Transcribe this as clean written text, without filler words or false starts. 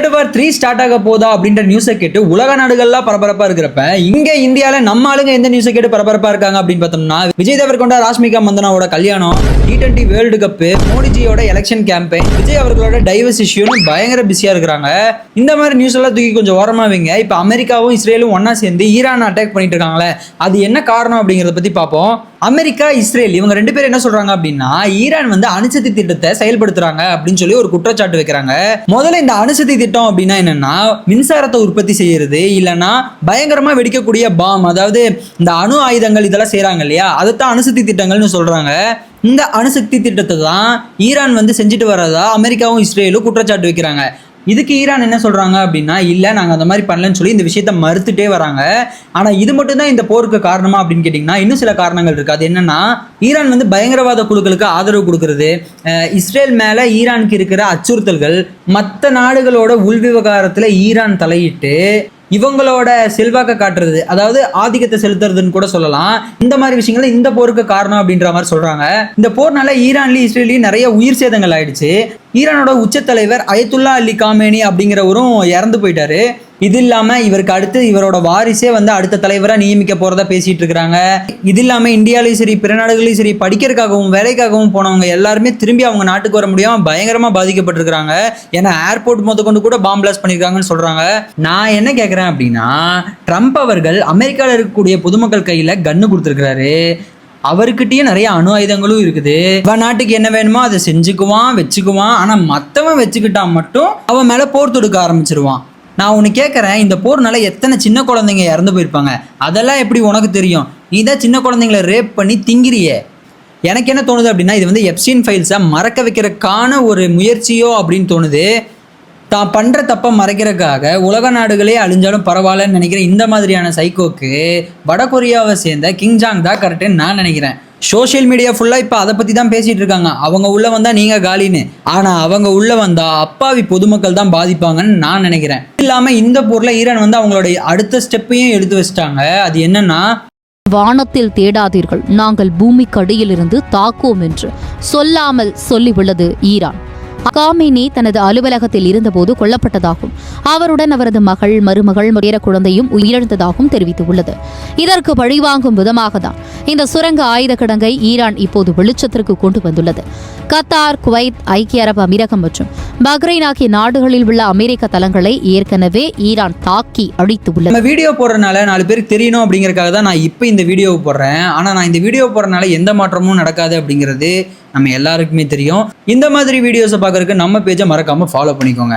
World war 3 start ஆக போதா அப்படின்ற நியூஸை கேட்டு உலக நாடுகள்லாம் பரபரப்பா இருக்கிறப்ப இங்க இந்தியால நம்ம ஆளுங்க எந்த நியூஸை கேட்டு பரபரப்பா இருக்காங்க அப்படின்னு பார்த்தோம்னா விஜய் தேவர்கொண்டா ராஷ்மிகா மந்தனாவோட கல்யாணம், T20 வேர்ல்டு கப், மோடிஜியோட எலெக்ஷன் கேம்பெயின், விஜய் அவர்களோட டைவர்ஸ் இஷ்யூன்னு பயங்கர பிஸியா இருக்கிறாங்க. இந்த மாதிரி நியூஸ் எல்லாம் தூக்கி கொஞ்சம் ஓரமா வைங்க. இப்ப அமெரிக்காவும் இஸ்ரேலும் ஒன்னா சேர்ந்து ஈரான் அட்டாக் பண்ணிட்டு இருக்காங்களே, அது என்ன காரணம் அப்படிங்கறத பத்தி பார்ப்போம். அமெரிக்கா, இஸ்ரேல் இவங்க ரெண்டு பேரும் என்ன சொல்றாங்க அப்படின்னா, ஈரான் வந்து அணுசக்தி திட்டத்தை செயல்படுத்துறாங்க அப்படின்னு சொல்லி ஒரு குற்றச்சாட்டு வைக்கிறாங்க. முதல்ல இந்த அணுசக்தி திட்டம் அப்படின்னா என்னன்னா, மின்சாரத்தை உற்பத்தி செய்யறது, இல்லைன்னா பயங்கரமா வெடிக்கக்கூடிய பாம், அதாவது இந்த அணு ஆயுதங்கள் இதெல்லாம் செய்யறாங்க இல்லையா, அதைத்தான் அணுசக்தி திட்டங்கள்னு சொல்றாங்க. இந்த அணுசக்தி திட்டத்தை தான் ஈரான் வந்து செஞ்சுட்டு வரதா அமெரிக்காவும் இஸ்ரேலும் குற்றச்சாட்டு வைக்கிறாங்க. இதுக்கு ஈரான் என்ன சொல்றாங்க அப்படின்னா, இல்லை நாங்கள் அந்த மாதிரி பண்ணலன்னு சொல்லி இந்த விஷயத்த மறுத்துட்டே வராங்க. ஆனால் இது மட்டும் தான் இந்த போருக்கு காரணமா அப்படின்னு கேட்டிங்கன்னா, இன்னும் சில காரணங்கள் இருக்கு. அது என்னன்னா, ஈரான் வந்து பயங்கரவாத குழுக்களுக்கு ஆதரவு கொடுக்கறது, இஸ்ரேல் மேலே ஈரானுக்கு இருக்கிற அச்சுறுத்தல்கள், மற்ற நாடுகளோட உள் விவகாரத்தில் ஈரான் தலையிட்டு இவங்களோட செல்வாக்க காட்டுறது, அதாவது ஆதிக்கத்தை செலுத்துறதுன்னு கூட சொல்லலாம். இந்த மாதிரி விஷயங்கள் இந்த போருக்கு காரணம் அப்படின்ற மாதிரி சொல்றாங்க. இந்த போர்னால ஈரான்லயும் இஸ்ரேலையும் நிறைய உயிர் சேதங்கள் ஆயிடுச்சு. ஈரானோட உச்ச தலைவர் அயத்துல்லா அலி காமேனி அப்படிங்கிறவரும் இறந்து போயிட்டாரு. இது இல்லாம இவருக்கு அடுத்து இவரோட வாரிசே வந்து அடுத்த தலைவராக நியமிக்க போறதா பேசிட்டு இருக்கிறாங்க. இது இல்லாம இந்தியாலையும் சரி பிற நாடுகளையும் சரி படிக்கிறதுக்காகவும் வேலைக்காகவும் போனவங்க எல்லாருமே திரும்பி அவங்க நாட்டுக்கு வர முடியாம பயங்கரமா பாதிக்கப்பட்டிருக்கிறாங்க. ஏன்னா ஏர்போர்ட் முதற்கொண்டு கூட பாம் பிளாஸ்ட் பண்ணிருக்காங்கன்னு சொல்றாங்க. நான் என்ன கேட்கிறேன் அப்படின்னா, ட்ரம்ப் அவர்கள் அமெரிக்காவில் இருக்கக்கூடிய பொதுமக்கள் கையில கன்னு கொடுத்துருக்கிறாரு. அவர்கிட்டயே நிறைய அணு ஆயுதங்களும் இருக்குது. அவன் நாட்டுக்கு என்ன வேணுமோ அதை செஞ்சுக்குவான், வச்சுக்குவான். ஆனா மற்றவன் வச்சுக்கிட்டா மட்டும் அவன் மேல போர் தொடுக்க ஆரம்பிச்சிருவான். நான் உன்னை கேட்குறேன், இந்த போர்னால எத்தனை சின்ன குழந்தைங்க இறந்து போயிருப்பாங்க, அதெல்லாம் எப்படி உனக்கு தெரியும்? நீ தான் சின்ன குழந்தைங்களை ரேப் பண்ணி திங்கிறியே. எனக்கு என்ன தோணுது அப்படின்னா, இது வந்து எப்ஸ்டீன் ஃபைல்ஸை மறக்க வைக்கிறதுக்கான ஒரு முயற்சியோ அப்படின்னு தோணுது. தான் பண்ணுற தப்பை மறைக்கிறதுக்காக உலக நாடுகளே அழிஞ்சாலும் பரவாயில்லன்னு நினைக்கிற இந்த மாதிரியான சைக்கோக்கு வடகொரியாவை சேர்ந்த கிங் ஜாங் தான் கரெக்டுன்னு நான் நினைக்கிறேன். சோஷியல் மீடியா ஃபுல்லாக இப்போ அதை பற்றி தான் பேசிகிட்டு இருக்காங்க. அவங்க உள்ளே வந்தால் நீங்கள் காலின்னு, ஆனால் அவங்க உள்ளே வந்தால் அப்பாவி பொதுமக்கள் தான் பாதிப்பாங்கன்னு நான் நினைக்கிறேன். இல்லாமல் இந்த போரில் ஈரான் வந்து அவங்களுடைய அடுத்த ஸ்டெப்பையும் எடுத்து வச்சிட்டாங்க. அது என்னன்னா, வானத்தில் தேடாதீர்கள், நாங்கள் பூமிக்கடியிலிருந்து தாக்குவோம் என்று சொல்லாமல் சொல்லியுள்ளது ஈரான். காமேனி தனது அலுவலகத்தில் இருந்தபோது கொல்லப்பட்டதாகவும் அவருடன் அவரது மகள், மருமகள், பேர குழந்தையும் உயிரிழந்ததாகவும் தெரிவித்துள்ளது. இதற்கு பழிவாங்கும் விதமாக தான் இந்த சுரங்க ஆயுத கிடங்கை ஈரான் இப்போது வெளிச்சத்திற்கு கொண்டு வந்துள்ளது. கத்தார், குவைத், ஐக்கிய அரபு அமீரகம் மற்றும் பஹ்ரைன் ஆகிய நாடுகளில் உள்ள அமெரிக்க தளங்களை ஏற்கனவே ஈரான் தாக்கி அழித்துள்ளது. நம்ம வீடியோ போடுறதுனால 4 பேருக்கு தெரியணும் அப்படிங்கறதுக்காக தான் நான் இப்போ இந்த வீடியோவை போடுறேன். ஆனால் நான் இந்த வீடியோ போடுறதுனால எந்த மாற்றமும் நடக்காது அப்படிங்கிறது நம்ம எல்லாருக்குமே தெரியும். இந்த மாதிரி வீடியோஸை பார்க்கறதுக்கு நம்ம பேஜை மறக்காம ஃபாலோ பண்ணிக்கோங்க.